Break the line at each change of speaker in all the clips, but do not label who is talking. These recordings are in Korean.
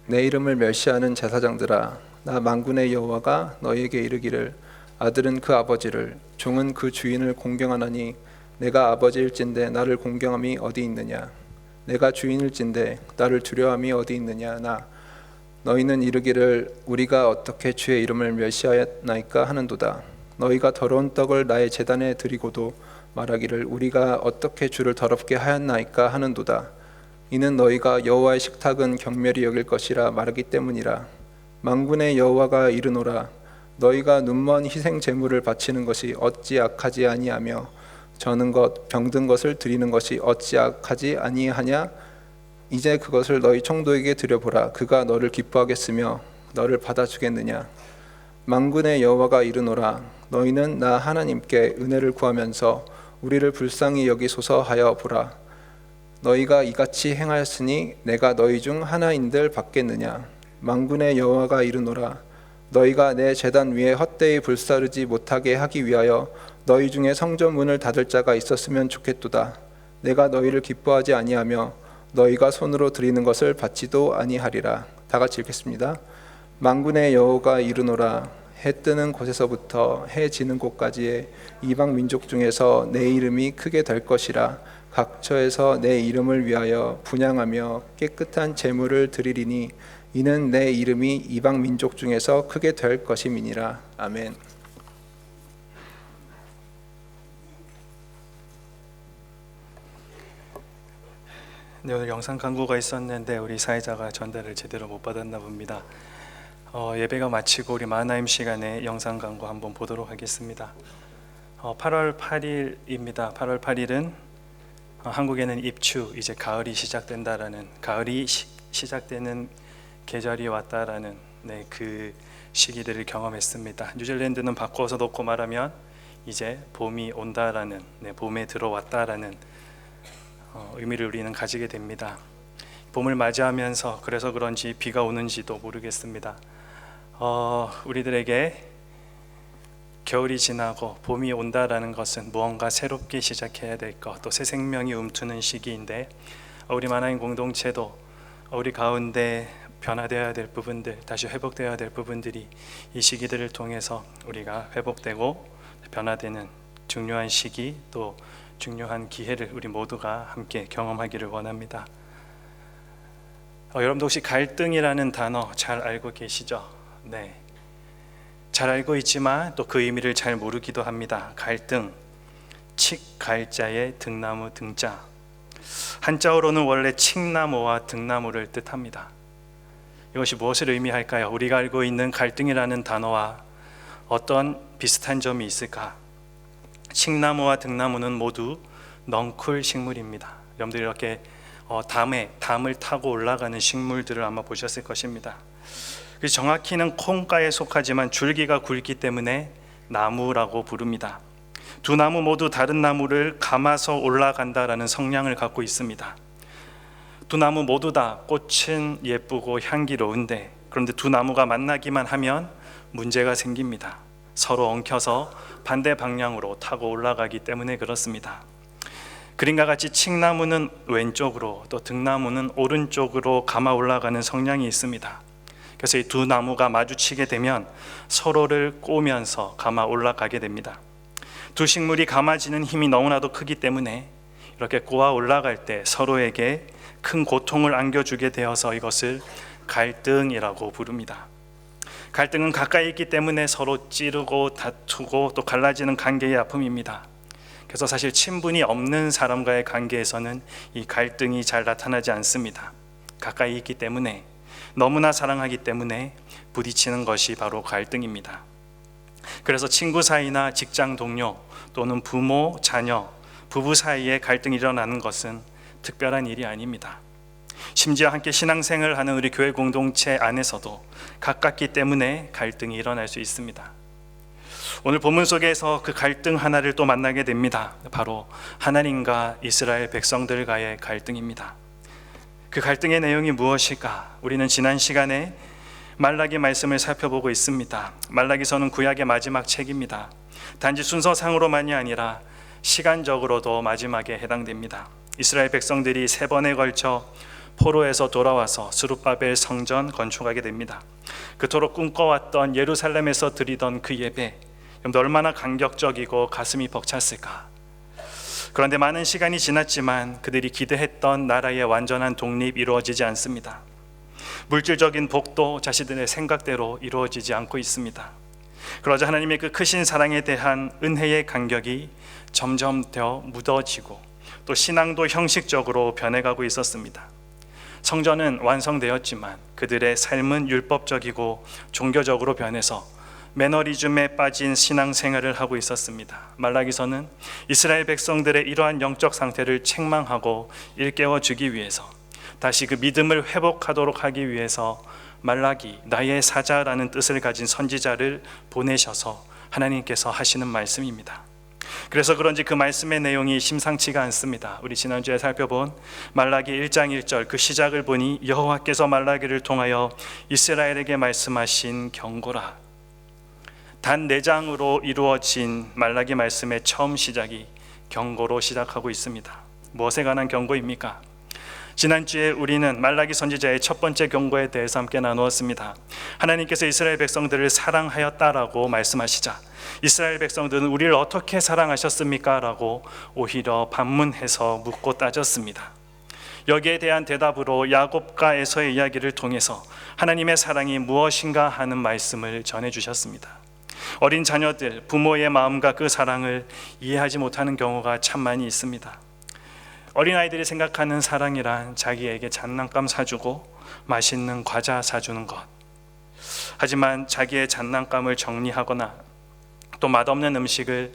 내 이름을 멸시하는 제사장들아, 나 만군의 여호와가 너희에게 이르기를 아들은 그 아버지를 종은 그 주인을 공경하나니 내가 아버지일진데 나를 공경함이 어디 있느냐? 내가 주인일진데 나를 두려움이 어디 있느냐? 너희는 이르기를 우리가 어떻게 주의 이름을 멸시하였나이까 하는도다. 너희가 더러운 떡을 나의 제단에 드리고도 말하기를 우리가 어떻게 주를 더럽게 하였나이까 하는도다. 이는 너희가 여호와의 식탁은 경멸히 여길 것이라 말하기 때문이라. 만군의 여호와가 이르노라. 너희가 눈먼 희생 제물을 바치는 것이 어찌 악하지 아니하며 저는 것 병든 것을 드리는 것이 어찌 악하지 아니하냐? 이제 그것을 너희 총독에게 드려보라. 그가 너를 기뻐하겠으며 너를 받아주겠느냐? 만군의 여호와가 이르노라. 너희는 나 하나님께 은혜를 구하면서 우리를 불쌍히 여기소서 하여 보라. 너희가 이같이 행하였으니 내가 너희 중 하나인들 받겠느냐? 만군의 여호와가 이르노라. 너희가 내 제단 위에 헛되이 불사르지 못하게 하기 위하여 너희 중에 성전 문을 닫을 자가 있었으면 좋겠도다. 내가 너희를 기뻐하지 아니하며 너희가 손으로 드리는 것을 받지도 아니하리라. 다 같이 읽겠습니다. 만군의 여호와가 이르노라. 해 뜨는 곳에서부터 해 지는 곳까지의 이방 민족 중에서 내 이름이 크게 될 것이라. 각처에서 내 이름을 위하여 분향하며 깨끗한 제물을 드리리니 이는 내 이름이 이방 민족 중에서 크게 될 것임이니라. 아멘.
네, 오늘 영상 강구가 있었는데 우리 사회자가 전달을 제대로 못 받았나 봅니다. 예배가 마치고 우리 만나임 시간에 영상 강구 한번 보도록 하겠습니다. 8월 8일입니다. 8월 8일은 한국에는 입추, 이제 가을이 시작된다라는, 가을이 시작되는 계절이 왔다라는 그 시기들을 경험했습니다. 뉴질랜드는 바꿔서 놓고 말하면 이제 봄이 온다라는, 봄에 들어왔다라는 의미를 우리는 가지게 됩니다. 봄을 맞이하면서 그래서 그런지 비가 오는지도 모르겠습니다. 우리들에게 겨울이 지나고 봄이 온다라는 것은 무언가 새롭게 시작해야 될 것, 또 새 생명이 움트는 시기인데 우리 만화인 공동체도 우리 가운데 변화되어야 될 부분들, 다시 회복되어야 될 부분들이 이 시기들을 통해서 우리가 회복되고 변화되는 중요한 시기, 또 중요한 기회를 우리 모두가 함께 경험하기를 원합니다. 여러분도 혹시 갈등이라는 단어 잘 알고 계시죠? 네, 잘 알고 있지만 또 그 의미를 잘 모르기도 합니다. 갈등, 칡갈자의 등나무 등자, 한자어로는 원래 칡나무와 등나무를 뜻합니다. 이것이 무엇을 의미할까요? 우리가 알고 있는 갈등이라는 단어와 어떤 비슷한 점이 있을까? 칡나무와 등나무는 모두 넝쿨 식물입니다. 여러분들이 이렇게 담을 타고 올라가는 식물들을 아마 보셨을 것입니다. 그래서 정확히는 콩과에 속하지만 줄기가 굵기 때문에 나무라고 부릅니다. 두 나무 모두 다른 나무를 감아서 올라간다라는 성향을 갖고 있습니다. 두 나무 모두 다 꽃은 예쁘고 향기로운데, 그런데 두 나무가 만나기만 하면 문제가 생깁니다. 서로 엉켜서 반대 방향으로 타고 올라가기 때문에 그렇습니다. 그림과 같이 칡나무는 왼쪽으로, 또 등나무는 오른쪽으로 감아 올라가는 성향이 있습니다. 그래서 이 두 나무가 마주치게 되면 서로를 꼬면서 감아 올라가게 됩니다. 두 식물이 감아지는 힘이 너무나도 크기 때문에 이렇게 꼬아 올라갈 때 서로에게 큰 고통을 안겨주게 되어서 이것을 갈등이라고 부릅니다. 갈등은 가까이 있기 때문에 서로 찌르고 다투고 또 갈라지는 관계의 아픔입니다. 그래서 사실 친분이 없는 사람과의 관계에서는 이 갈등이 잘 나타나지 않습니다. 가까이 있기 때문에, 너무나 사랑하기 때문에 부딪히는 것이 바로 갈등입니다. 그래서 친구 사이나 직장 동료 또는 부모, 자녀, 부부 사이에 갈등이 일어나는 것은 특별한 일이 아닙니다. 심지어 함께 신앙생활을 하는 우리 교회 공동체 안에서도 가깝기 때문에 갈등이 일어날 수 있습니다. 오늘 본문 속에서 그 갈등 하나를 또 만나게 됩니다. 바로 하나님과 이스라엘 백성들과의 갈등입니다. 그 갈등의 내용이 무엇일까? 우리는 지난 시간에 말라기 말씀을 살펴보고 있습니다. 말라기서는 구약의 마지막 책입니다. 단지 순서상으로만이 아니라 시간적으로도 마지막에 해당됩니다. 이스라엘 백성들이 3번에 걸쳐 포로에서 돌아와서 스룹바벨 성전 건축하게 됩니다. 그토록 꿈꿔왔던 예루살렘에서 드리던 그 예배, 얼마나 감격적이고 가슴이 벅찼을까. 그런데 많은 시간이 지났지만 그들이 기대했던 나라의 완전한 독립이 이루어지지 않습니다. 물질적인 복도 자신들의 생각대로 이루어지지 않고 있습니다. 그러자 하나님의 그 크신 사랑에 대한 은혜의 간격이 점점 더 묻어지고 또 신앙도 형식적으로 변해가고 있었습니다. 성전은 완성되었지만 그들의 삶은 율법적이고 종교적으로 변해서 매너리즘에 빠진 신앙생활을 하고 있었습니다. 말라기서는 이스라엘 백성들의 이러한 영적 상태를 책망하고 일깨워 주기 위해서, 다시 그 믿음을 회복하도록 하기 위해서 말라기, 나의 사자라는 뜻을 가진 선지자를 보내셔서 하나님께서 하시는 말씀입니다. 그래서 그런지 그 말씀의 내용이 심상치가 않습니다. 우리 지난주에 살펴본 말라기 1장 1절 그 시작을 보니 여호와께서 말라기를 통하여 이스라엘에게 말씀하신 경고라. 단 4장으로 이루어진 말라기 말씀의 처음 시작이 경고로 시작하고 있습니다. 무엇에 관한 경고입니까? 지난주에 우리는 말라기 선지자의 첫 번째 경고에 대해서 함께 나누었습니다. 하나님께서 이스라엘 백성들을 사랑하였다라고 말씀하시자 이스라엘 백성들은 우리를 어떻게 사랑하셨습니까? 라고 오히려 반문해서 묻고 따졌습니다. 여기에 대한 대답으로 야곱과 에서의 이야기를 통해서 하나님의 사랑이 무엇인가 하는 말씀을 전해주셨습니다. 어린 자녀들, 부모의 마음과 그 사랑을 이해하지 못하는 경우가 참 많이 있습니다. 어린아이들이 생각하는 사랑이란 자기에게 장난감 사주고 맛있는 과자 사주는 것. 하지만 자기의 장난감을 정리하거나 또 맛없는 음식을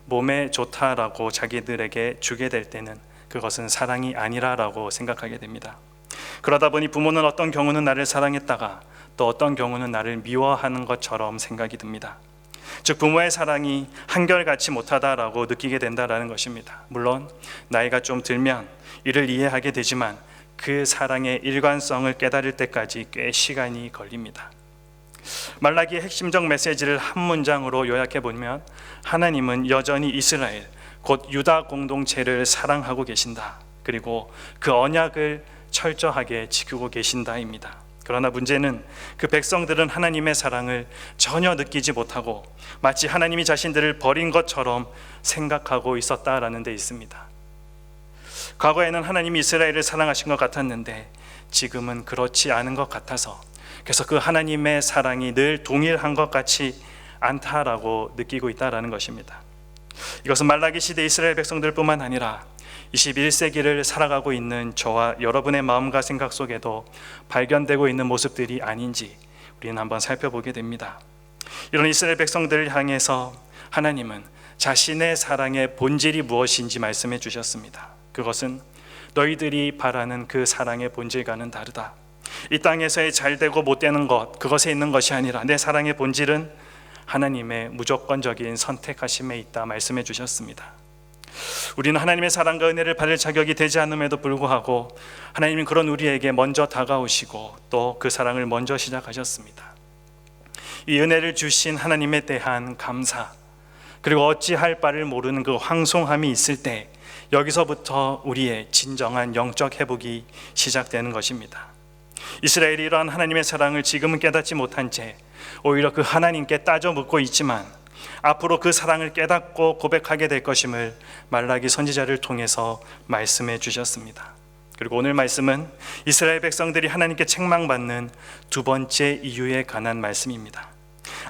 몸에 좋다라고 자기들에게 주게 될 때는 그것은 사랑이 아니라라고 생각하게 됩니다. 그러다 보니 부모는 어떤 경우는 나를 사랑했다가 또 어떤 경우는 나를 미워하는 것처럼 생각이 듭니다. 즉 부모의 사랑이 한결같이 못하다라고 느끼게 된다라는 것입니다. 물론 나이가 좀 들면 이를 이해하게 되지만 그 사랑의 일관성을 깨달을 때까지 꽤 시간이 걸립니다. 말라기의 핵심적 메시지를 한 문장으로 요약해 보면 하나님은 여전히 이스라엘, 곧 유다 공동체를 사랑하고 계신다. 그리고 그 언약을 철저하게 지키고 계신다입니다. 그러나 문제는 그 백성들은 하나님의 사랑을 전혀 느끼지 못하고 마치 하나님이 자신들을 버린 것처럼 생각하고 있었다라는 데 있습니다. 과거에는 하나님이 이스라엘을 사랑하신 것 같았는데 지금은 그렇지 않은 것 같아서, 그래서 그 하나님의 사랑이 늘 동일한 것 같이 않다라고 느끼고 있다라는 것입니다. 이것은 말라기 시대 이스라엘 백성들뿐만 아니라 21세기를 살아가고 있는 저와 여러분의 마음과 생각 속에도 발견되고 있는 모습들이 아닌지 우리는 한번 살펴보게 됩니다. 이런 이스라엘 백성들을 향해서 하나님은 자신의 사랑의 본질이 무엇인지 말씀해 주셨습니다. 그것은 너희들이 바라는 그 사랑의 본질과는 다르다. 이 땅에서의 잘되고 못되는 것, 그것에 있는 것이 아니라 내 사랑의 본질은 하나님의 무조건적인 선택하심에 있다 말씀해 주셨습니다. 우리는 하나님의 사랑과 은혜를 받을 자격이 되지 않음에도 불구하고 하나님은 그런 우리에게 먼저 다가오시고 또 그 사랑을 먼저 시작하셨습니다. 이 은혜를 주신 하나님에 대한 감사, 그리고 어찌할 바를 모르는 그 황송함이 있을 때 여기서부터 우리의 진정한 영적 회복이 시작되는 것입니다. 이스라엘이 이러한 하나님의 사랑을 지금은 깨닫지 못한 채 오히려 그 하나님께 따져 묻고 있지만 앞으로 그 사랑을 깨닫고 고백하게 될 것임을 말라기 선지자를 통해서 말씀해 주셨습니다. 그리고 오늘 말씀은 이스라엘 백성들이 하나님께 책망받는 두 번째 이유에 관한 말씀입니다.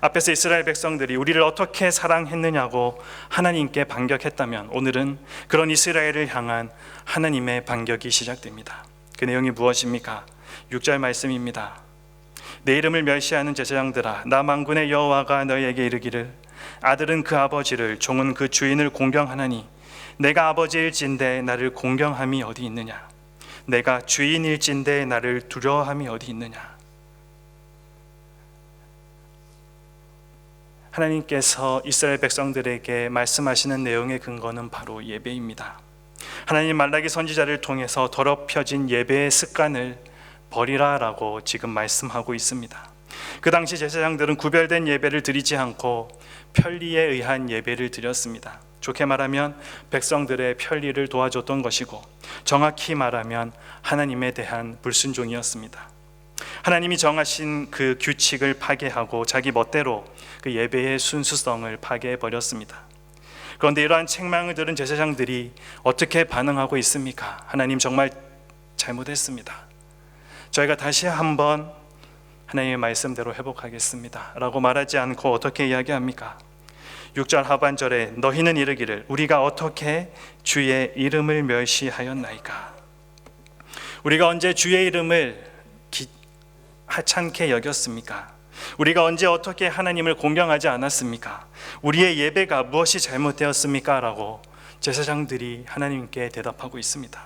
앞에서 이스라엘 백성들이 우리를 어떻게 사랑했느냐고 하나님께 반격했다면 오늘은 그런 이스라엘을 향한 하나님의 반격이 시작됩니다. 그 내용이 무엇입니까? 6절 말씀입니다. 내 이름을 멸시하는 제사장들아, 나 만군의 여호와가 너희에게 이르기를 아들은 그 아버지를, 종은 그 주인을 공경하나니 내가 아버지일진데 나를 공경함이 어디 있느냐? 내가 주인일진데 나를 두려워함이 어디 있느냐? 하나님께서 이스라엘 백성들에게 말씀하시는 내용의 근거는 바로 예배입니다. 하나님 말라기 선지자를 통해서 더럽혀진 예배의 습관을 버리라라고 지금 말씀하고 있습니다. 그 당시 제사장들은 구별된 예배를 드리지 않고 편리에 의한 예배를 드렸습니다. 좋게 말하면 백성들의 편리를 도와줬던 것이고, 정확히 말하면 하나님에 대한 불순종이었습니다. 하나님이 정하신 그 규칙을 파괴하고 자기 멋대로 그 예배의 순수성을 파괴해버렸습니다. 그런데 이러한 책망을 들은 제사장들이 어떻게 반응하고 있습니까? 하나님 정말 잘못했습니다. 저희가 다시 한번 하나님의 말씀대로 회복하겠습니다 라고 말하지 않고 어떻게 이야기합니까? 6절 하반절에 너희는 이르기를 우리가 어떻게 주의 이름을 멸시하였나이까. 우리가 언제 주의 이름을 하찮게 여겼습니까? 우리가 언제 어떻게 하나님을 공경하지 않았습니까? 우리의 예배가 무엇이 잘못되었습니까? 라고 제사장들이 하나님께 대답하고 있습니다.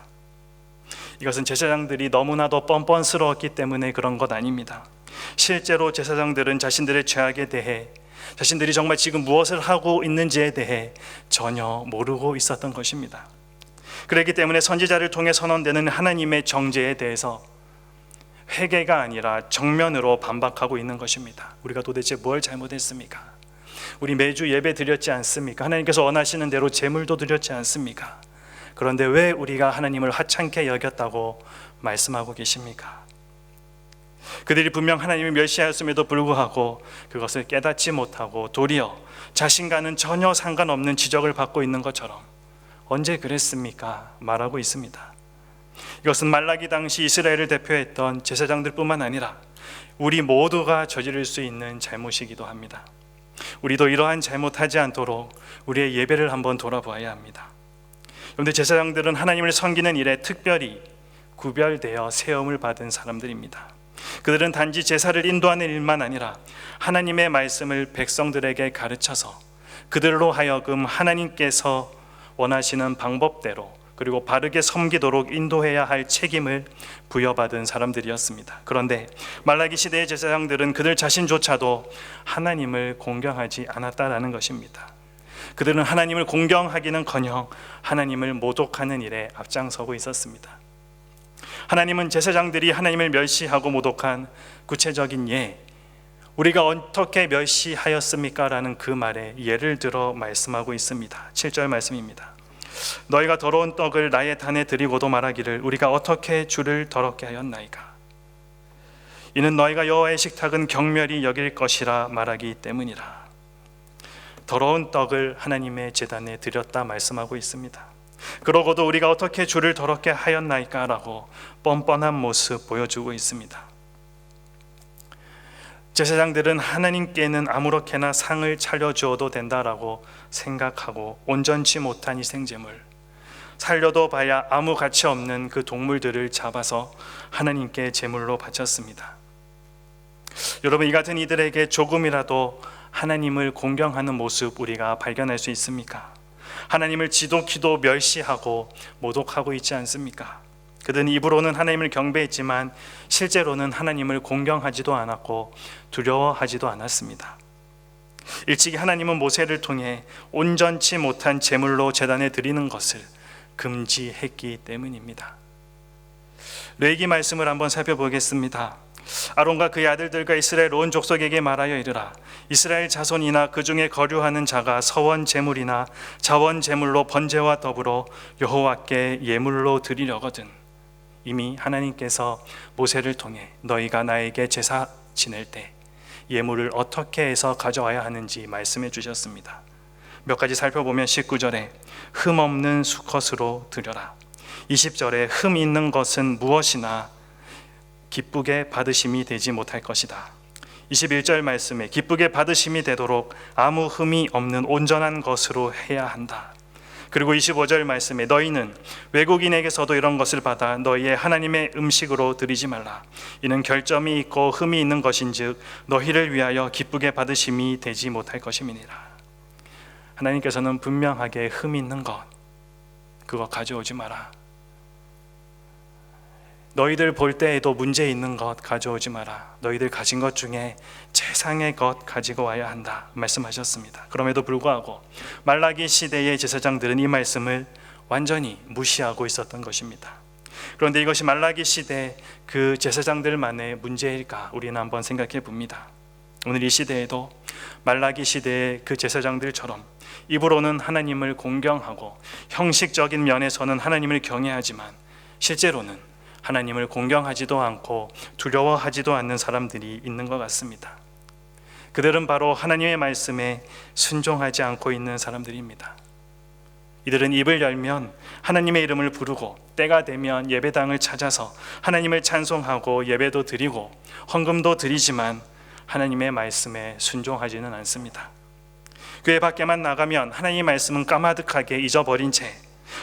이것은 제사장들이 너무나도 뻔뻔스러웠기 때문에 그런 것 아닙니다. 실제로 제사장들은 자신들의 죄악에 대해, 자신들이 정말 지금 무엇을 하고 있는지에 대해 전혀 모르고 있었던 것입니다. 그렇기 때문에 선지자를 통해 선언되는 하나님의 정죄에 대해서 회개가 아니라 정면으로 반박하고 있는 것입니다. 우리가 도대체 뭘 잘못했습니까? 우리 매주 예배 드렸지 않습니까? 하나님께서 원하시는 대로 제물도 드렸지 않습니까? 그런데 왜 우리가 하나님을 하찮게 여겼다고 말씀하고 계십니까? 그들이 분명 하나님을 멸시하였음에도 불구하고 그것을 깨닫지 못하고 도리어 자신과는 전혀 상관없는 지적을 받고 있는 것처럼 언제 그랬습니까? 말하고 있습니다. 이것은 말라기 당시 이스라엘을 대표했던 제사장들뿐만 아니라 우리 모두가 저지를 수 있는 잘못이기도 합니다. 우리도 이러한 잘못하지 않도록 우리의 예배를 한번 돌아보아야 합니다. 그런데 제사장들은 하나님을 섬기는 일에 특별히 구별되어 세움을 받은 사람들입니다. 그들은 단지 제사를 인도하는 일만 아니라 하나님의 말씀을 백성들에게 가르쳐서 그들로 하여금 하나님께서 원하시는 방법대로 그리고 바르게 섬기도록 인도해야 할 책임을 부여받은 사람들이었습니다. 그런데 말라기 시대의 제사장들은 그들 자신조차도 하나님을 공경하지 않았다라는 것입니다. 그들은 하나님을 공경하기는커녕 하나님을 모독하는 일에 앞장서고 있었습니다. 하나님은 제사장들이 하나님을 멸시하고 모독한 구체적인 예, 우리가 어떻게 멸시하였습니까? 라는 그 말에 예를 들어 말씀하고 있습니다. 7절 말씀입니다. 너희가 더러운 떡을 나의 단에 드리고도 말하기를 우리가 어떻게 주를 더럽게 하였나이까. 이는 너희가 여호와의 식탁은 경멸히 여길 것이라 말하기 때문이라. 더러운 떡을 하나님의 제단에 드렸다 말씀하고 있습니다. 그러고도 우리가 어떻게 주를 더럽게 하였나이까 라고 뻔뻔한 모습 보여주고 있습니다. 제사장들은 하나님께는 아무렇게나 상을 차려주어도 된다라고 생각하고 온전치 못한 희생제물, 살려도 봐야 아무 가치 없는 그 동물들을 잡아서 하나님께 제물로 바쳤습니다. 여러분, 이 같은 이들에게 조금이라도 하나님을 공경하는 모습 우리가 발견할 수 있습니까? 하나님을 지독히도 멸시하고 모독하고 있지 않습니까? 그들은 입으로는 하나님을 경배했지만 실제로는 하나님을 공경하지도 않았고 두려워하지도 않았습니다. 일찍이 하나님은 모세를 통해 온전치 못한 제물로 제단에 드리는 것을 금지했기 때문입니다. 레위기 말씀을 한번 살펴보겠습니다. 아론과 그의 아들들과 이스라엘 온 족속에게 말하여 이르라. 이스라엘 자손이나 그 중에 거류하는 자가 서원 제물이나 자원 제물로 번제와 더불어 여호와께 예물로 드리려거든 이미 하나님께서 모세를 통해 너희가 나에게 제사 지낼 때 예물을 어떻게 해서 가져와야 하는지 말씀해 주셨습니다. 몇 가지 살펴보면 19절에 흠 없는 수컷으로 드려라. 20절에 흠 있는 것은 무엇이나 기쁘게 받으심이 되지 못할 것이다. 21절 말씀에 기쁘게 받으심이 되도록 아무 흠이 없는 온전한 것으로 해야 한다. 그리고 25절 말씀에 너희는 외국인에게서도 이런 것을 받아 너희의 하나님의 음식으로 드리지 말라. 이는 결점이 있고 흠이 있는 것인즉 너희를 위하여 기쁘게 받으심이 되지 못할 것임이니라. 하나님께서는 분명하게 흠 있는 것, 그거 가져오지 마라. 너희들 볼 때에도 문제 있는 것 가져오지 마라. 너희들 가진 것 중에 최상의 것 가지고 와야 한다 말씀하셨습니다. 그럼에도 불구하고 말라기 시대의 제사장들은 이 말씀을 완전히 무시하고 있었던 것입니다. 그런데 이것이 말라기 시대 그 제사장들만의 문제일까? 우리는 한번 생각해 봅니다. 오늘 이 시대에도 말라기 시대의 그 제사장들처럼 입으로는 하나님을 공경하고 형식적인 면에서는 하나님을 경외하지만 실제로는 하나님을 공경하지도 않고 두려워하지도 않는 사람들이 있는 것 같습니다. 그들은 바로 하나님의 말씀에 순종하지 않고 있는 사람들입니다. 이들은 입을 열면 하나님의 이름을 부르고 때가 되면 예배당을 찾아서 하나님을 찬송하고 예배도 드리고 헌금도 드리지만 하나님의 말씀에 순종하지는 않습니다. 교회 밖에만 나가면 하나님의 말씀은 까마득하게 잊어버린 채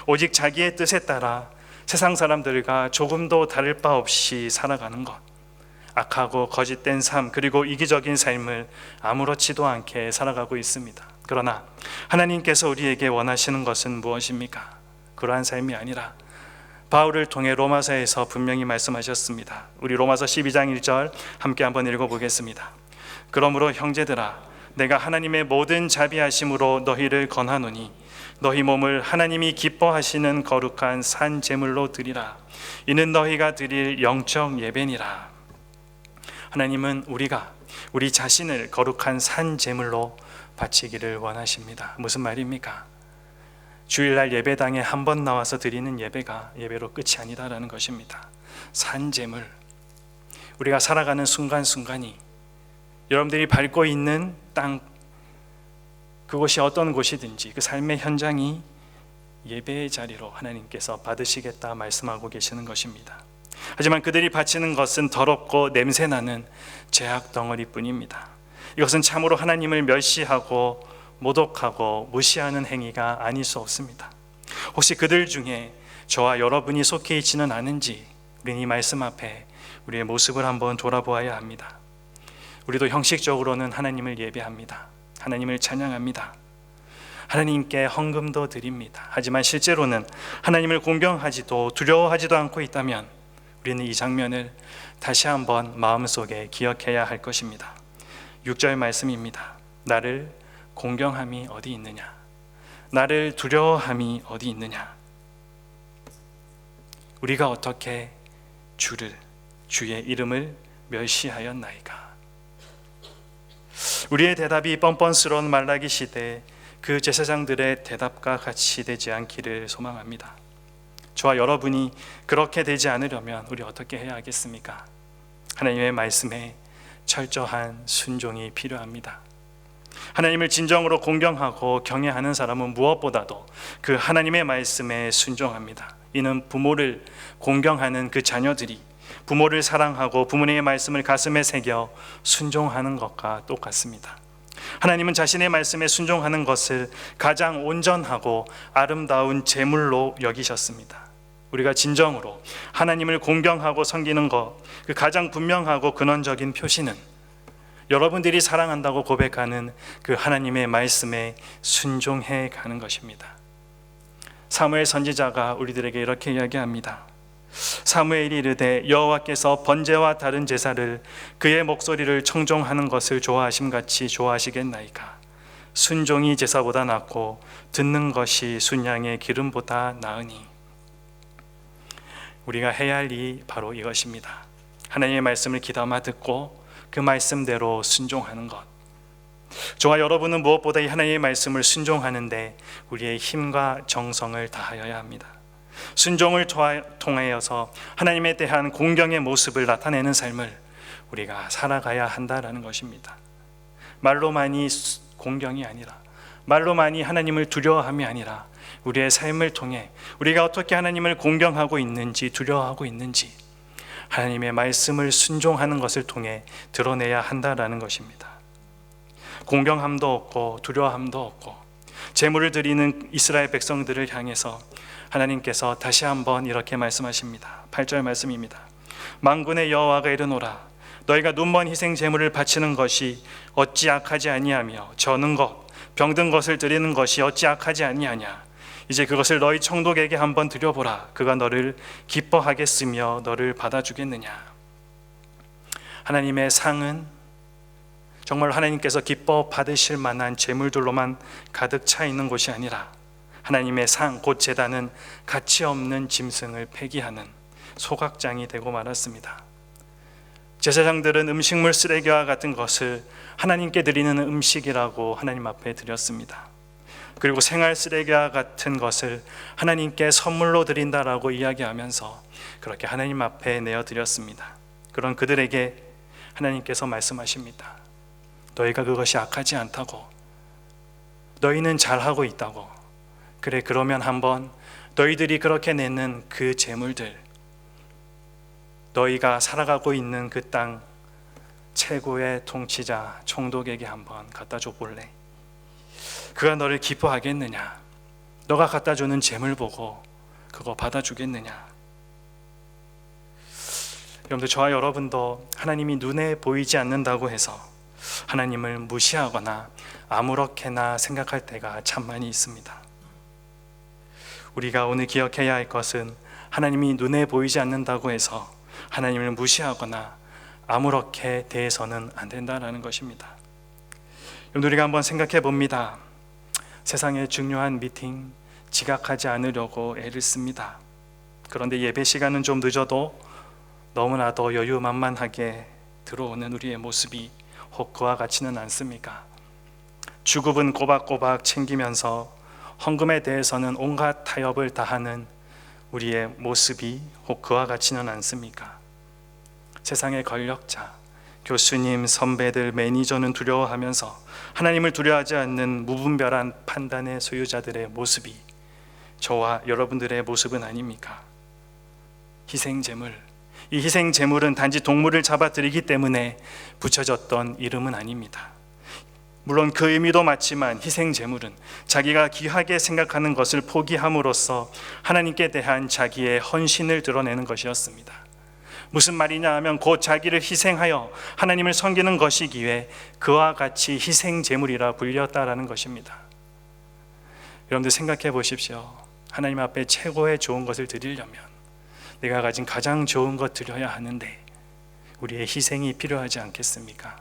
오직 자기의 뜻에 따라 세상 사람들과 조금도 다를 바 없이 살아가는 것, 악하고 거짓된 삶, 그리고 이기적인 삶을 아무렇지도 않게 살아가고 있습니다. 그러나 하나님께서 우리에게 원하시는 것은 무엇입니까? 그러한 삶이 아니라 바울을 통해 로마서에서 분명히 말씀하셨습니다. 우리 로마서 12장 1절 함께 한번 읽어보겠습니다. 그러므로 형제들아, 내가 하나님의 모든 자비하심으로 너희를 권하노니 너희 몸을 하나님이 기뻐하시는 거룩한 산 제물로 드리라. 이는 너희가 드릴 영적 예배니라. 하나님은 우리 자신을 거룩한 산 제물로 바치기를 원하십니다. 무슨 말입니까? 주일날 예배당에 한 번 나와서 드리는 예배가 예배로 끝이 아니다라는 것입니다. 산 제물, 우리가 살아가는 순간순간이 여러분들이 밟고 있는 땅, 그곳이 어떤 곳이든지 그 삶의 현장이 예배의 자리로 하나님께서 받으시겠다 말씀하고 계시는 것입니다. 하지만 그들이 바치는 것은 더럽고 냄새나는 죄악 덩어리뿐입니다. 이것은 참으로 하나님을 멸시하고 모독하고 무시하는 행위가 아닐 수 없습니다. 혹시 그들 중에 저와 여러분이 속해 있지는 않은지 우리는 이 말씀 앞에 우리의 모습을 한번 돌아보아야 합니다. 우리도 형식적으로는 하나님을 예배합니다. 하나님을 찬양합니다. 하나님께 헌금도 드립니다. 하지만 실제로는 하나님을 공경하지도 두려워하지도 않고 있다면 우리는 이 장면을 다시 한번 마음속에 기억해야 할 것입니다. 6절 말씀입니다. 나를 공경함이 어디 있느냐? 나를 두려워함이 어디 있느냐? 우리가 어떻게 주의 이름을 멸시하였나이까? 우리의 대답이 뻔뻔스러운 말라기 시대 그 제사장들의 대답과 같이 되지 않기를 소망합니다. 저와 여러분이 그렇게 되지 않으려면 우리 어떻게 해야 하겠습니까? 하나님의 말씀에 철저한 순종이 필요합니다. 하나님을 진정으로 공경하고 경외하는 사람은 무엇보다도 그 하나님의 말씀에 순종합니다. 이는 부모를 공경하는 그 자녀들이 부모를 사랑하고 부모님의 말씀을 가슴에 새겨 순종하는 것과 똑같습니다. 하나님은 자신의 말씀에 순종하는 것을 가장 온전하고 아름다운 제물로 여기셨습니다. 우리가 진정으로 하나님을 공경하고 섬기는 것, 그 가장 분명하고 근원적인 표시는 여러분들이 사랑한다고 고백하는 그 하나님의 말씀에 순종해 가는 것입니다. 사무엘 선지자가 우리들에게 이렇게 이야기합니다. 사무엘이 이르되 여호와께서 번제와 다른 제사를 그의 목소리를 청종하는 것을 좋아하심같이 좋아하시겠나이까? 순종이 제사보다 낫고 듣는 것이 순양의 기름보다 나으니. 우리가 해야 할 일이 바로 이것입니다. 하나님의 말씀을 귀담아 듣고 그 말씀대로 순종하는 것. 저와 여러분은 무엇보다 이 하나님의 말씀을 순종하는데 우리의 힘과 정성을 다하여야 합니다. 순종을 통하여서 하나님에 대한 공경의 모습을 나타내는 삶을 우리가 살아가야 한다라는 것입니다. 말로만이 공경이 아니라, 말로만이 하나님을 두려워함이 아니라 우리의 삶을 통해 우리가 어떻게 하나님을 공경하고 있는지, 두려워하고 있는지 하나님의 말씀을 순종하는 것을 통해 드러내야 한다라는 것입니다. 공경함도 없고 두려워함도 없고 제물을 드리는 이스라엘 백성들을 향해서 하나님께서 다시 한번 이렇게 말씀하십니다. 8절 말씀입니다. 만군의 여호와가 이르노라. 너희가 눈먼 희생 제물을 바치는 것이 어찌 악하지 아니하며 저는 것, 병든 것을 드리는 것이 어찌 악하지 아니하냐. 이제 그것을 너희 청독에게 한번 드려보라. 그가 너를 기뻐하겠으며 너를 받아주겠느냐. 하나님의 상은 정말 하나님께서 기뻐 받으실 만한 제물들로만 가득 차 있는 곳이 아니라 하나님의 상, 곧 제단은 가치 없는 짐승을 폐기하는 소각장이 되고 말았습니다. 제사장들은 음식물 쓰레기와 같은 것을 하나님께 드리는 음식이라고 하나님 앞에 드렸습니다. 그리고 생활 쓰레기와 같은 것을 하나님께 선물로 드린다라고 이야기하면서 그렇게 하나님 앞에 내어드렸습니다. 그런 그들에게 하나님께서 말씀하십니다. 너희가 그것이 악하지 않다고, 너희는 잘하고 있다고. 그래, 그러면 한번 너희들이 그렇게 내는 그 재물들, 너희가 살아가고 있는 그 땅 최고의 통치자 총독에게 한번 갖다 줘 볼래? 그가 너를 기뻐하겠느냐? 너가 갖다 주는 재물 보고 그거 받아주겠느냐? 여러분들, 저와 여러분도 하나님이 눈에 보이지 않는다고 해서 하나님을 무시하거나 아무렇게나 생각할 때가 참 많이 있습니다. 우리가 오늘 기억해야 할 것은 하나님이 눈에 보이지 않는다고 해서 하나님을 무시하거나 아무렇게 대해서는 안 된다는 것입니다. 여러분, 우리가 한번 생각해 봅니다. 세상의 중요한 미팅 지각하지 않으려고 애를 씁니다. 그런데 예배 시간은 좀 늦어도 너무나도 여유만만하게 들어오는 우리의 모습이 혹 그와 같지는 않습니까? 주급은 꼬박꼬박 챙기면서 헌금에 대해서는 온갖 타협을 다하는 우리의 모습이 혹 그와 같지는 않습니까? 세상의 권력자, 교수님, 선배들, 매니저는 두려워하면서 하나님을 두려워하지 않는 무분별한 판단의 소유자들의 모습이 저와 여러분들의 모습은 아닙니까? 희생제물, 이 희생제물은 단지 동물을 잡아드리기 때문에 붙여졌던 이름은 아닙니다. 물론 그 의미도 맞지만 희생제물은 자기가 귀하게 생각하는 것을 포기함으로써 하나님께 대한 자기의 헌신을 드러내는 것이었습니다. 무슨 말이냐 하면 곧 자기를 희생하여 하나님을 섬기는 것이기에 그와 같이 희생제물이라 불렸다라는 것입니다. 여러분들 생각해 보십시오. 하나님 앞에 최고의 좋은 것을 드리려면 내가 가진 가장 좋은 것 드려야 하는데 우리의 희생이 필요하지 않겠습니까?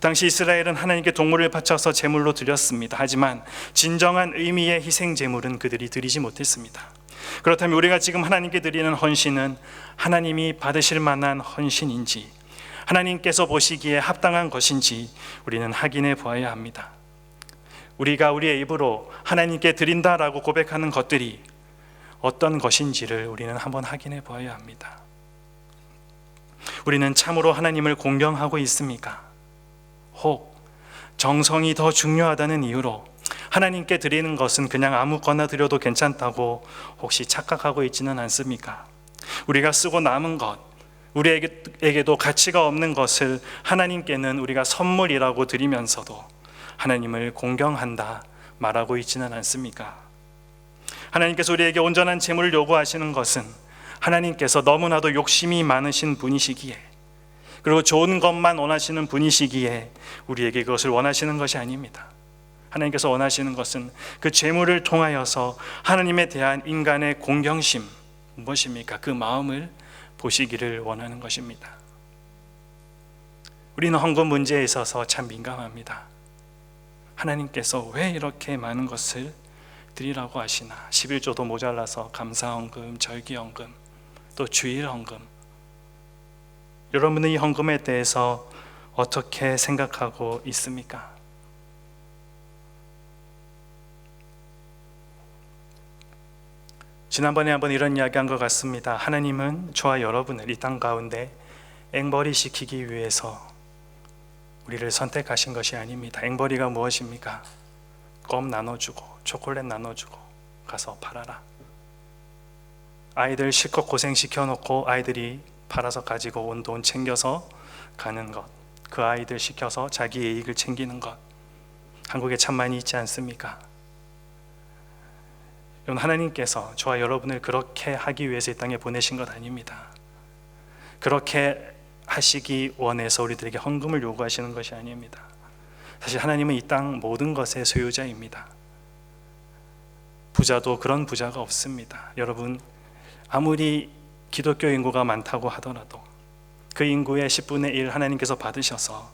당시 이스라엘은 하나님께 동물을 바쳐서 제물로 드렸습니다. 하지만 진정한 의미의 희생 제물은 그들이 드리지 못했습니다. 그렇다면 우리가 지금 하나님께 드리는 헌신은 하나님이 받으실 만한 헌신인지, 하나님께서 보시기에 합당한 것인지 우리는 확인해 보아야 합니다. 우리가 우리의 입으로 하나님께 드린다라고 고백하는 것들이 어떤 것인지를 우리는 한번 확인해 보아야 합니다. 우리는 참으로 하나님을 공경하고 있습니까? 혹 정성이 더 중요하다는 이유로 하나님께 드리는 것은 그냥 아무거나 드려도 괜찮다고 혹시 착각하고 있지는 않습니까? 우리가 쓰고 남은 것, 우리에게도 가치가 없는 것을 하나님께는 우리가 선물이라고 드리면서도 하나님을 공경한다 말하고 있지는 않습니까? 하나님께서 우리에게 온전한 제물을 요구하시는 것은 하나님께서 너무나도 욕심이 많으신 분이시기에, 그리고 좋은 것만 원하시는 분이시기에 우리에게 그것을 원하시는 것이 아닙니다. 하나님께서 원하시는 것은 그 제물을 통하여서 하나님에 대한 인간의 공경심, 무엇입니까? 그 마음을 보시기를 원하는 것입니다. 우리는 헌금 문제에 있어서 참 민감합니다. 하나님께서 왜 이렇게 많은 것을 드리라고 하시나? 11조도 모자라서 감사헌금, 절기헌금, 또 주일헌금. 여러분은 이 헌금에 대해서 어떻게 생각하고 있습니까? 지난번에 한번 이런 이야기한 것 같습니다. 하나님은 저와 여러분을 이 땅 가운데 앵벌이 시키기 위해서 우리를 선택하신 것이 아닙니다. 앵벌이가 무엇입니까? 껌 나눠주고 초콜릿 나눠주고 가서 팔아라. 아이들 실컷 고생시켜 놓고 아이들이 팔아서 가지고 온 돈 챙겨서 가는 것, 그 아이들 시켜서 자기의 이익을 챙기는 것, 한국에 참 많이 있지 않습니까? 여러분, 하나님께서 저와 여러분을 그렇게 하기 위해서 이 땅에 보내신 것 아닙니다. 그렇게 하시기 원해서 우리들에게 헌금을 요구하시는 것이 아닙니다. 사실 하나님은 이 땅 모든 것의 소유자입니다. 부자도 그런 부자가 없습니다. 여러분, 아무리 기독교 인구가 많다고 하더라도 그 인구의 10분의 1 하나님께서 받으셔서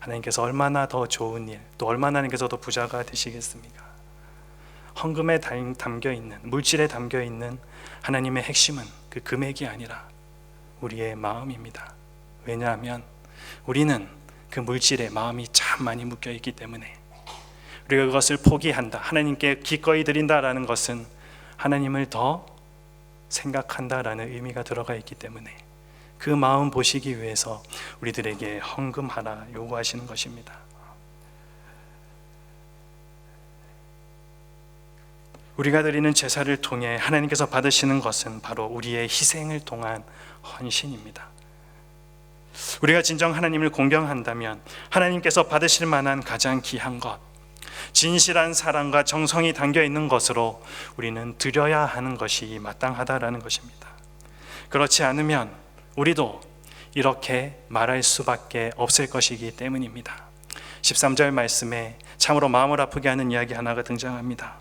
하나님께서 얼마나 더 좋은 일, 또 얼마나 하나님께서 더 부자가 되시겠습니까? 헌금에 담겨있는, 물질에 담겨있는 하나님의 핵심은 그 금액이 아니라 우리의 마음입니다. 왜냐하면 우리는 그 물질에 마음이 참 많이 묶여 있기 때문에 우리가 그것을 포기한다, 하나님께 기꺼이 드린다라는 것은 하나님을 더 생각한다라는 의미가 들어가 있기 때문에 그 마음 보시기 위해서 우리들에게 헌금하라 요구하시는 것입니다. 우리가 드리는 제사를 통해 하나님께서 받으시는 것은 바로 우리의 희생을 통한 헌신입니다. 우리가 진정 하나님을 공경한다면 하나님께서 받으실 만한 가장 귀한 것, 진실한 사랑과 정성이 담겨 있는 것으로 우리는 드려야 하는 것이 마땅하다라는 것입니다. 그렇지 않으면 우리도 이렇게 말할 수밖에 없을 것이기 때문입니다. 13절 말씀에 참으로 마음을 아프게 하는 이야기 하나가 등장합니다.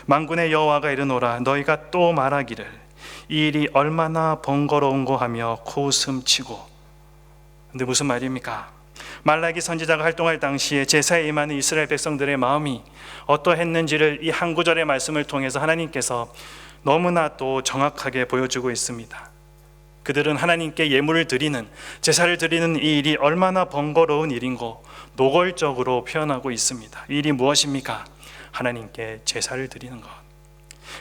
만군의 여호와가 이르노라, 너희가 또 말하기를 이 일이 얼마나 번거로운고 하며 코웃음치고. 근데 무슨 말입니까? 말라기 선지자가 활동할 당시에 제사에 임하는 이스라엘 백성들의 마음이 어떠했는지를 이 한 구절의 말씀을 통해서 하나님께서 너무나도 정확하게 보여주고 있습니다. 그들은 하나님께 예물을 드리는, 제사를 드리는 이 일이 얼마나 번거로운 일인고 노골적으로 표현하고 있습니다. 이 일이 무엇입니까? 하나님께 제사를 드리는 것.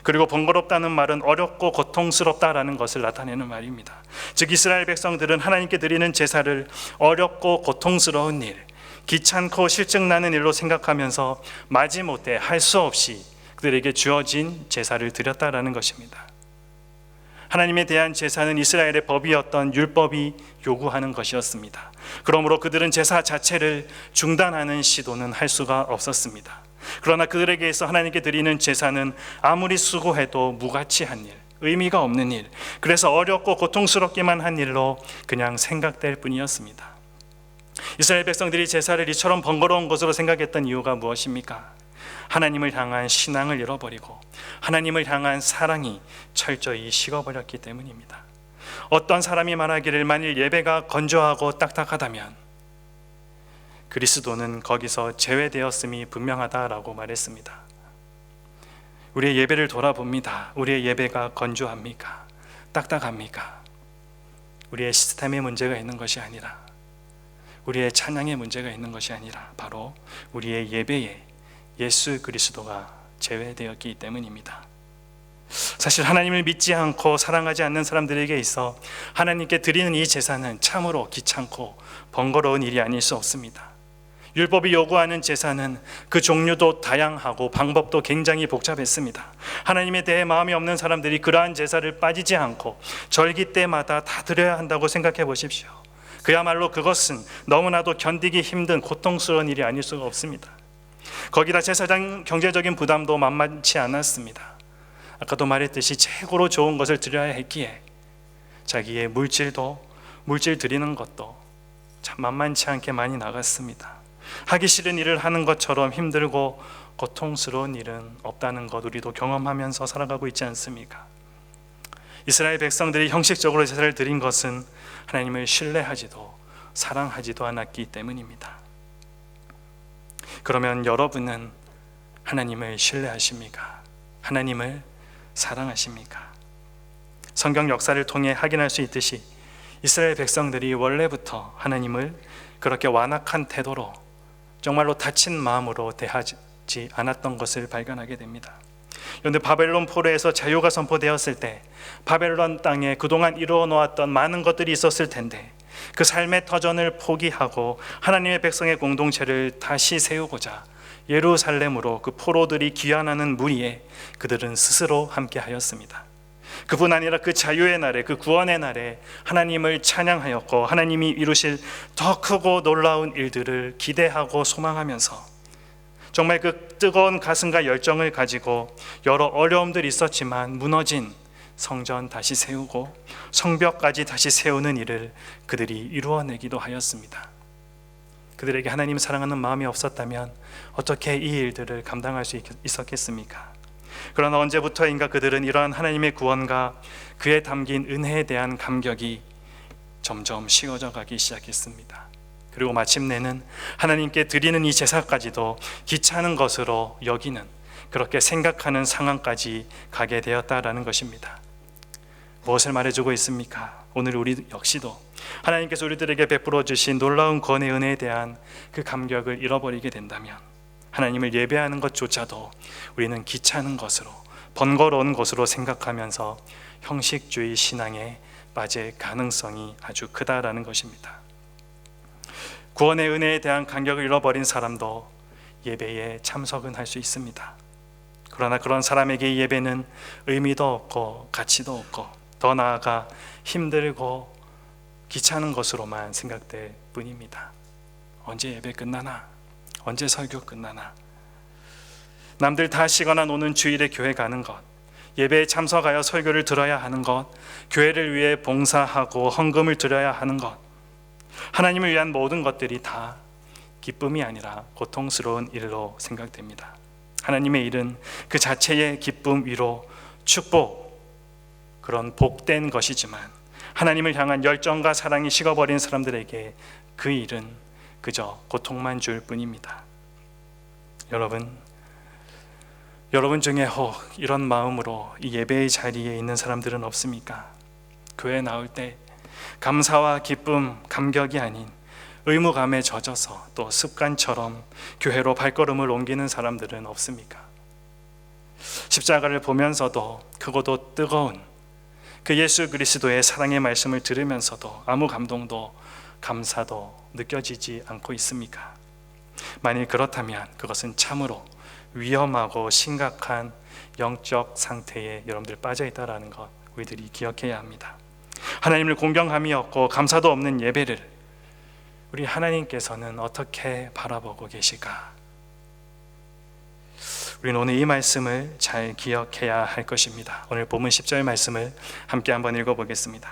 그리고 번거롭다는 말은 어렵고 고통스럽다라는 것을 나타내는 말입니다. 즉 이스라엘 백성들은 하나님께 드리는 제사를 어렵고 고통스러운 일, 귀찮고 실증나는 일로 생각하면서 마지못해 할 수 없이 그들에게 주어진 제사를 드렸다라는 것입니다. 하나님에 대한 제사는 이스라엘의 법이었던 율법이 요구하는 것이었습니다. 그러므로 그들은 제사 자체를 중단하는 시도는 할 수가 없었습니다. 그러나 그들에게서 하나님께 드리는 제사는 아무리 수고해도 무가치한 일, 의미가 없는 일, 그래서 어렵고 고통스럽기만 한 일로 그냥 생각될 뿐이었습니다. 이스라엘 백성들이 제사를 이처럼 번거로운 것으로 생각했던 이유가 무엇입니까? 하나님을 향한 신앙을 잃어버리고 하나님을 향한 사랑이 철저히 식어버렸기 때문입니다. 어떤 사람이 말하기를 만일 예배가 건조하고 딱딱하다면 그리스도는 거기서 제외되었음이 분명하다라고 말했습니다. 우리의 예배를 돌아봅니다. 우리의 예배가 건조합니까? 딱딱합니까? 우리의 시스템에 문제가 있는 것이 아니라, 우리의 찬양에 문제가 있는 것이 아니라 바로 우리의 예배에 예수 그리스도가 제외되었기 때문입니다. 사실 하나님을 믿지 않고 사랑하지 않는 사람들에게 있어 하나님께 드리는 이 제사는 참으로 귀찮고 번거로운 일이 아닐 수 없습니다. 율법이 요구하는 제사는 그 종류도 다양하고 방법도 굉장히 복잡했습니다. 하나님에 대해 마음이 없는 사람들이 그러한 제사를 빠지지 않고 절기 때마다 다 드려야 한다고 생각해 보십시오. 그야말로 그것은 너무나도 견디기 힘든 고통스러운 일이 아닐 수가 없습니다. 거기다 제사장 경제적인 부담도 만만치 않았습니다. 아까도 말했듯이 최고로 좋은 것을 드려야 했기에 자기의 물질 드리는 것도 참 만만치 않게 많이 나갔습니다. 하기 싫은 일을 하는 것처럼 힘들고 고통스러운 일은 없다는 것 우리도 경험하면서 살아가고 있지 않습니까? 이스라엘 백성들이 형식적으로 제사를 드린 것은 하나님을 신뢰하지도 사랑하지도 않았기 때문입니다. 그러면 여러분은 하나님을 신뢰하십니까? 하나님을 사랑하십니까? 성경 역사를 통해 확인할 수 있듯이 이스라엘 백성들이 원래부터 하나님을 그렇게 완악한 태도로 정말로 다친 마음으로 대하지 않았던 것을 발견하게 됩니다. 그런데 바벨론 포로에서 자유가 선포되었을 때 바벨론 땅에 그동안 이루어 놓았던 많은 것들이 있었을 텐데 그 삶의 터전을 포기하고 하나님의 백성의 공동체를 다시 세우고자 예루살렘으로 그 포로들이 귀환하는 무리에 그들은 스스로 함께 하였습니다. 그뿐 아니라 그 자유의 날에, 그 구원의 날에 하나님을 찬양하였고 하나님이 이루실 더 크고 놀라운 일들을 기대하고 소망하면서 정말 그 뜨거운 가슴과 열정을 가지고 여러 어려움들이 있었지만 무너진 성전 다시 세우고 성벽까지 다시 세우는 일을 그들이 이루어내기도 하였습니다. 그들에게 하나님 사랑하는 마음이 없었다면 어떻게 이 일들을 감당할 수 있었겠습니까? 그러나 언제부터인가 그들은 이러한 하나님의 구원과 그에 담긴 은혜에 대한 감격이 점점 식어져 가기 시작했습니다. 그리고 마침내는 하나님께 드리는 이 제사까지도 귀찮은 것으로 여기는, 그렇게 생각하는 상황까지 가게 되었다라는 것입니다. 무엇을 말해주고 있습니까? 오늘 우리 역시도 하나님께서 우리들에게 베풀어 주신 놀라운 권의 은혜에 대한 그 감격을 잃어버리게 된다면 하나님을 예배하는 것조차도 우리는 귀찮은 것으로, 번거로운 것으로 생각하면서 형식주의 신앙에 빠질 가능성이 아주 크다라는 것입니다. 구원의 은혜에 대한 감격을 잃어버린 사람도 예배에 참석은 할 수 있습니다. 그러나 그런 사람에게 이 예배는 의미도 없고 가치도 없고, 더 나아가 힘들고 귀찮은 것으로만 생각될 뿐입니다. 언제 예배 끝나나? 언제 설교 끝나나? 남들 다 쉬거나 노는 주일에 교회 가는 것, 예배에 참석하여 설교를 들어야 하는 것, 교회를 위해 봉사하고 헌금을 드려야 하는 것, 하나님을 위한 모든 것들이 다 기쁨이 아니라 고통스러운 일로 생각됩니다. 하나님의 일은 그 자체의 기쁨, 위로, 축복, 그런 복된 것이지만 하나님을 향한 열정과 사랑이 식어버린 사람들에게 그 일은 그저 고통만 줄 뿐입니다. 여러분 중에 혹 이런 마음으로 이 예배의 자리에 있는 사람들은 없습니까? 교회에 나올 때 감사와 기쁨, 감격이 아닌 의무감에 젖어서 또 습관처럼 교회로 발걸음을 옮기는 사람들은 없습니까? 십자가를 보면서도 크고도 뜨거운 그 예수 그리스도의 사랑의 말씀을 들으면서도 아무 감동도 감사도 느껴지지 않고 있습니까? 만일 그렇다면 그것은 참으로 위험하고 심각한 영적 상태에 여러분들 빠져 있다라는 것 우리들이 기억해야 합니다. 하나님을 공경함이 없고 감사도 없는 예배를 우리 하나님께서는 어떻게 바라보고 계실까? 우리는 오늘 이 말씀을 잘 기억해야 할 것입니다. 오늘 본문 10절 말씀을 함께 한번 읽어보겠습니다.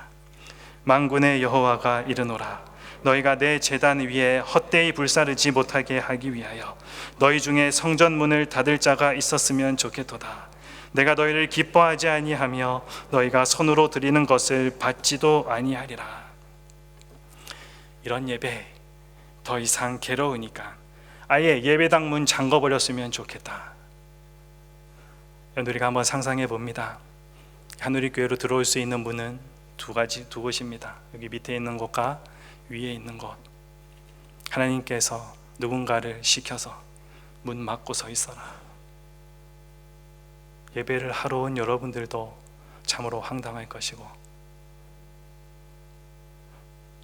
만군의 여호와가 이르노라, 너희가 내 제단 위에 헛되이 불사르지 못하게 하기 위하여 너희 중에 성전 문을 닫을 자가 있었으면 좋겠도다. 내가 너희를 기뻐하지 아니하며 너희가 손으로 드리는 것을 받지도 아니하리라. 이런 예배 더 이상 괴로우니까 아예 예배당 문 잠궈버렸으면 좋겠다. 우리가 한번 상상해 봅니다. 한우리교회로 들어올 수 있는 문은 두 곳입니다. 여기 밑에 있는 곳과 위에 있는 곳. 하나님께서 누군가를 시켜서 문 막고 서 있어라. 예배를 하러 온 여러분들도 참으로 황당할 것이고,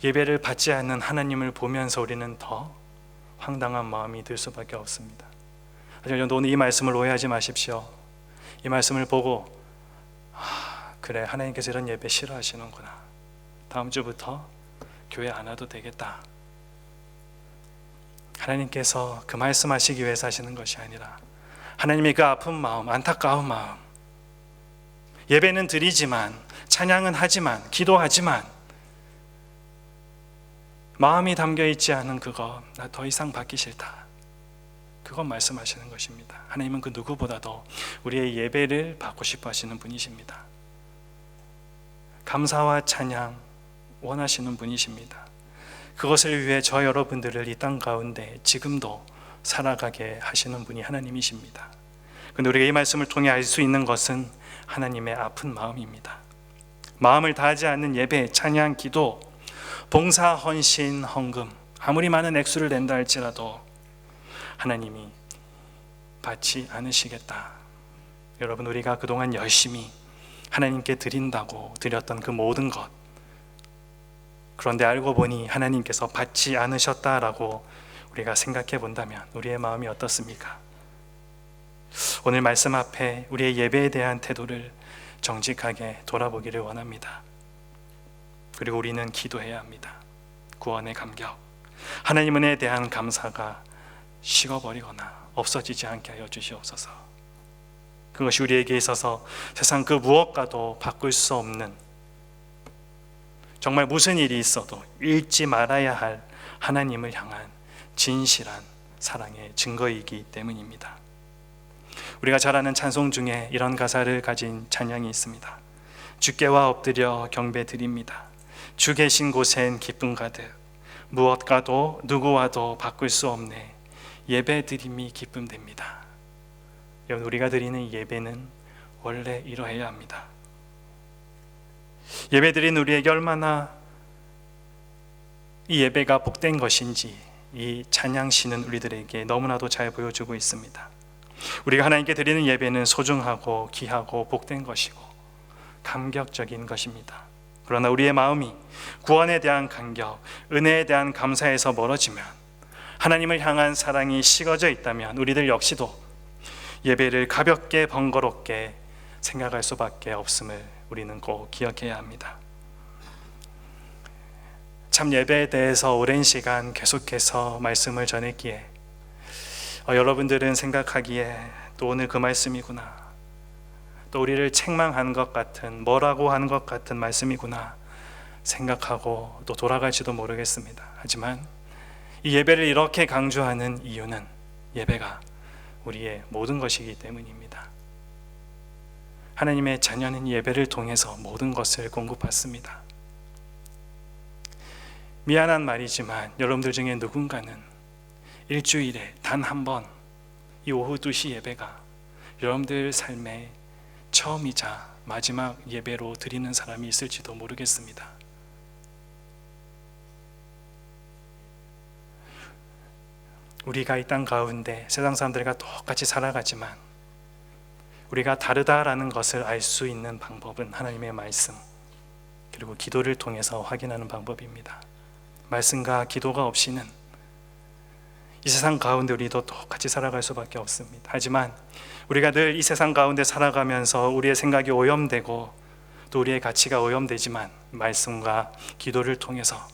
예배를 받지 않는 하나님을 보면서 우리는 더 황당한 마음이 들 수밖에 없습니다. 하지만 오늘 이 말씀을 오해하지 마십시오. 이 말씀을 보고 그래, 하나님께서 이런 예배 싫어하시는구나, 다음 주부터 교회 안 와도 되겠다. 하나님께서 그 말씀하시기 위해서 하시는 것이 아니라 하나님의 그 아픈 마음, 안타까운 마음, 예배는 드리지만, 찬양은 하지만, 기도하지만 마음이 담겨있지 않은 그거, 나 더 이상 받기 싫다, 그건 말씀하시는 것입니다. 하나님은 그 누구보다도 우리의 예배를 받고 싶어 하시는 분이십니다. 감사와 찬양 원하시는 분이십니다. 그것을 위해 저 여러분들을 이 땅 가운데 지금도 살아가게 하시는 분이 하나님이십니다. 그런데 우리가 이 말씀을 통해 알 수 있는 것은 하나님의 아픈 마음입니다. 마음을 다하지 않는 예배, 찬양, 기도, 봉사, 헌신, 헌금, 아무리 많은 액수를 낸다 할지라도 하나님이 받지 않으시겠다. 여러분, 우리가 그동안 열심히 하나님께 드린다고 드렸던 그 모든 것, 그런데 알고 보니 하나님께서 받지 않으셨다라고 우리가 생각해 본다면 우리의 마음이 어떻습니까? 오늘 말씀 앞에 우리의 예배에 대한 태도를 정직하게 돌아보기를 원합니다. 그리고 우리는 기도해야 합니다. 구원의 감격, 하나님 은혜에 대한 감사가 식어버리거나 없어지지 않게 하여 주시옵소서. 그것이 우리에게 있어서 세상 그 무엇과도 바꿀 수 없는, 정말 무슨 일이 있어도 잃지 말아야 할 하나님을 향한 진실한 사랑의 증거이기 때문입니다. 우리가 잘 아는 찬송 중에 이런 가사를 가진 찬양이 있습니다. 주께와 엎드려 경배 드립니다. 주 계신 곳엔 기쁨 가득, 무엇과도 누구와도 바꿀 수 없네. 예배 드림이 기쁨 됩니다. 여러분, 우리가 드리는 예배는 원래 이러해야 합니다. 예배드린 우리에게 얼마나 이 예배가 복된 것인지 이 찬양시는 우리들에게 너무나도 잘 보여주고 있습니다. 우리가 하나님께 드리는 예배는 소중하고 귀하고 복된 것이고 감격적인 것입니다. 그러나 우리의 마음이 구원에 대한 감격, 은혜에 대한 감사에서 멀어지면, 하나님을 향한 사랑이 식어져 있다면 우리들 역시도 예배를 가볍게 번거롭게 생각할 수밖에 없음을 우리는 꼭 기억해야 합니다. 참 예배에 대해서 오랜 시간 계속해서 말씀을 전했기에 여러분들은 생각하기에 또 오늘 그 말씀이구나, 또 우리를 책망한 것 같은, 뭐라고 하는 것 같은 말씀이구나 생각하고 또 돌아갈지도 모르겠습니다. 하지만 이 예배를 이렇게 강조하는 이유는 예배가 우리의 모든 것이기 때문입니다. 하나님의 자녀는 예배를 통해서 모든 것을 공급받습니다. 미안한 말이지만 여러분들 중에 누군가는 일주일에 단 한 번 이 오후 2시 예배가 여러분들 삶의 처음이자 마지막 예배로 드리는 사람이 있을지도 모르겠습니다. 우리가 이 땅 가운데 세상 사람들과 똑같이 살아가지만 우리가 다르다라는 것을 알 수 있는 방법은 하나님의 말씀 그리고 기도를 통해서 확인하는 방법입니다. 말씀과 기도가 없이는 이 세상 가운데 우리도 똑같이 살아갈 수밖에 없습니다. 하지만 우리가 늘 이 세상 가운데 살아가면서 우리의 생각이 오염되고 또 우리의 가치가 오염되지만 말씀과 기도를 통해서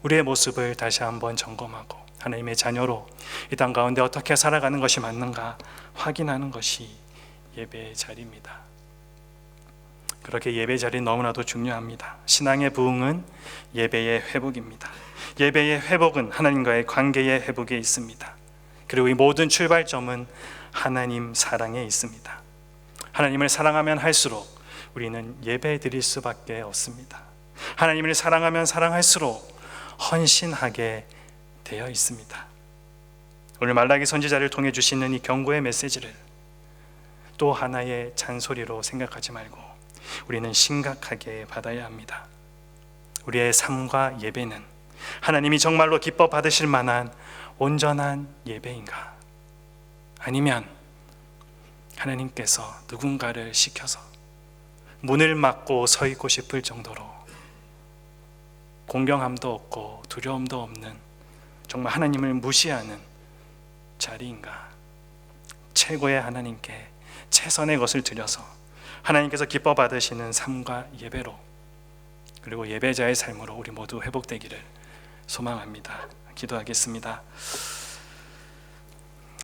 우리의 모습을 다시 한번 점검하고 하나님의 자녀로 이 땅 가운데 어떻게 살아가는 것이 맞는가 확인하는 것이 예배의 자리입니다. 그렇게 예배의 자리는 너무나도 중요합니다. 신앙의 부흥은 예배의 회복입니다. 예배의 회복은 하나님과의 관계의 회복에 있습니다. 그리고 이 모든 출발점은 하나님 사랑에 있습니다. 하나님을 사랑하면 할수록 우리는 예배 드릴 수밖에 없습니다. 하나님을 사랑하면 사랑할수록 헌신하게 되어 있습니다. 오늘 말라기 선지자를 통해 주시는 이 경고의 메시지를 또 하나의 잔소리로 생각하지 말고 우리는 심각하게 받아야 합니다. 우리의 삶과 예배는 하나님이 정말로 기뻐 받으실 만한 온전한 예배인가? 아니면 하나님께서 누군가를 시켜서 문을 막고 서 있고 싶을 정도로 공경함도 없고 두려움도 없는 정말 하나님을 무시하는 자리인가? 최고의 하나님께 최선의 것을 드려서 하나님께서 기뻐 받으시는 삶과 예배로 그리고 예배자의 삶으로 우리 모두 회복되기를 소망합니다. 기도하겠습니다.